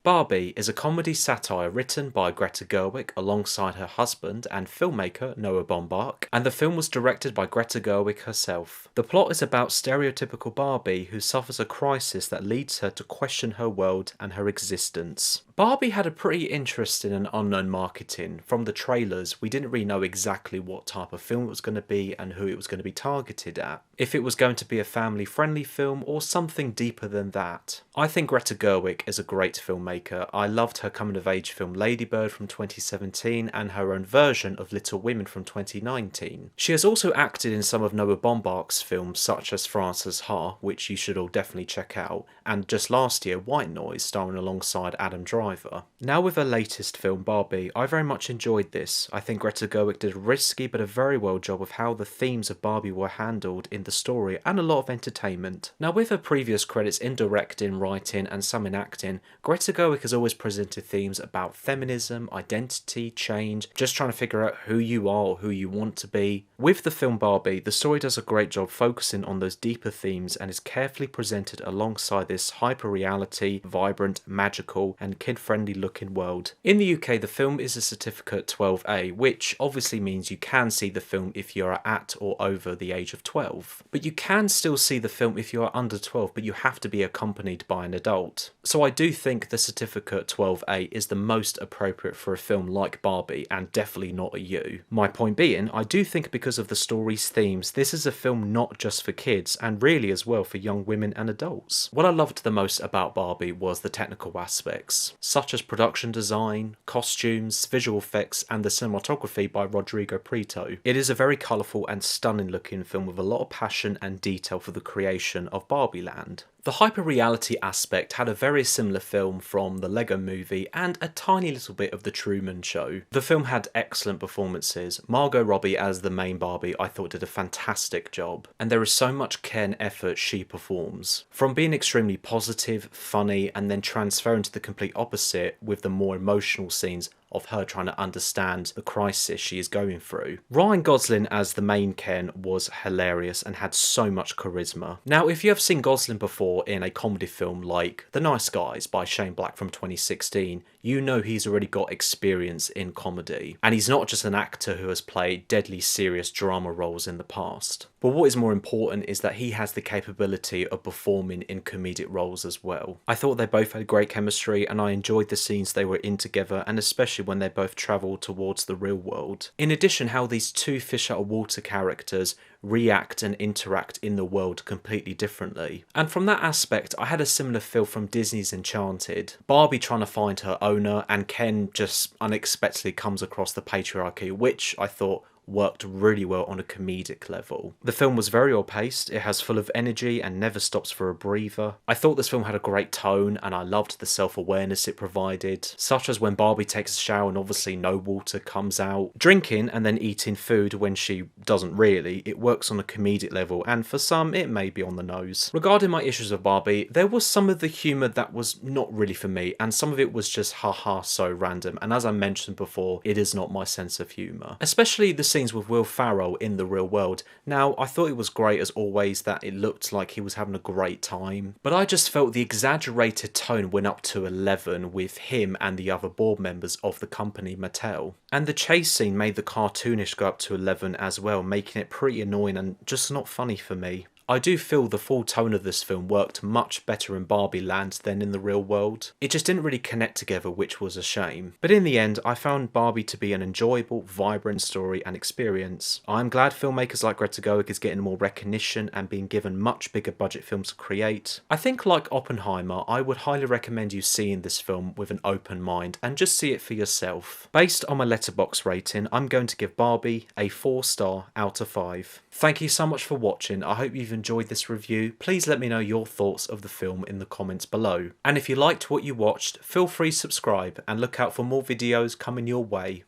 Barbie is a comedy satire written by Greta Gerwig alongside her husband and filmmaker Noah Baumbach, and the film was directed by Greta Gerwig herself. The plot is about stereotypical Barbie who suffers a crisis that leads her to question her world and her existence. Barbie had a pretty interesting and unknown marketing. From the trailers, we didn't really know exactly what type of film it was going to be and who it was going to be targeted at. If it was going to be a family-friendly film or something deeper than that. I think Greta Gerwig is a great filmmaker. I loved her coming-of-age film Lady Bird from 2017 and her own version of Little Women from 2019. She has also acted in some of Noah Baumbach's films such as Frances Ha, which you should all definitely check out, and just last year White Noise, starring alongside Adam Driver. Now with her latest film Barbie, I very much enjoyed this. I think Greta Gerwig did a risky but a very well job of how the themes of Barbie were handled in the story and a lot of entertainment. Now with her previous credits in directing, writing and some in acting, Greta Gerwig has always presented themes about feminism, identity, change, just trying to figure out who you are or who you want to be. With the film Barbie, the story does a great job focusing on those deeper themes and is carefully presented alongside this hyper-reality, vibrant, magical and kid-friendly looking world. In the UK, the film is a certificate 12A, which obviously means you can see the film if you are at or over the age of 12. But you can still see the film if you are under 12, but you have to be accompanied by an adult. So I do think the certificate 12A is the most appropriate for a film like Barbie, and definitely not a U. My point being, I do think because of the story's themes, this is a film not just for kids, and really as well for young women and adults. What I loved the most about Barbie was the technical aspects, such as production design, costumes, visual effects, and the cinematography by Rodrigo Prieto. It is a very colourful and stunning looking film with a lot of passion and detail for the creation of Barbie Land. The hyper-reality aspect had a very similar film from the Lego Movie and a tiny little bit of The Truman Show. The film had excellent performances. Margot Robbie as the main Barbie I thought did a fantastic job, and there is so much care and effort she performs. From being extremely positive, funny, and then transferring to the complete opposite with the more emotional scenes of her trying to understand the crisis she is going through. Ryan Gosling as the main Ken was hilarious and had so much charisma. Now, if you have seen Gosling before in a comedy film like The Nice Guys by Shane Black from 2016, you know he's already got experience in comedy. And he's not just an actor who has played deadly serious drama roles in the past. But what is more important is that he has the capability of performing in comedic roles as well. I thought they both had great chemistry and I enjoyed the scenes they were in together, and especially when they both travelled towards the real world. In addition, how these two fish out of water characters react and interact in the world completely differently. And from that aspect, I had a similar feel from Disney's Enchanted. Barbie trying to find her owner and Ken just unexpectedly comes across the patriarchy, which I thought worked really well on a comedic level. The film was very well paced, it has full of energy and never stops for a breather. I thought this film had a great tone and I loved the self-awareness it provided, such as when Barbie takes a shower and obviously no water comes out, drinking and then eating food when she doesn't really. It works on a comedic level and for some it may be on the nose. Regarding my issues of Barbie, there was some of the humour that was not really for me and some of it was just haha so random, and as I mentioned before, it is not my sense of humour. Especially the scenes with Will Ferrell in the real world. Now, I thought it was great as always that it looked like he was having a great time, but I just felt the exaggerated tone went up to 11 with him and the other board members of the company Mattel. And the chase scene made the cartoonish go up to 11 as well, making it pretty annoying and just not funny for me. I do feel the full tone of this film worked much better in Barbie Land than in the real world. It just didn't really connect together, which was a shame. But in the end, I found Barbie to be an enjoyable, vibrant story and experience. I'm glad filmmakers like Greta Gerwig is getting more recognition and being given much bigger budget films to create. I think like Oppenheimer, I would highly recommend you seeing this film with an open mind and just see it for yourself. Based on my Letterboxd rating, I'm going to give Barbie a 4-star out of 5. Thank you so much for watching. I hope you've enjoyed this review. Please let me know your thoughts of the film in the comments below. And if you liked what you watched, feel free to subscribe and look out for more videos coming your way.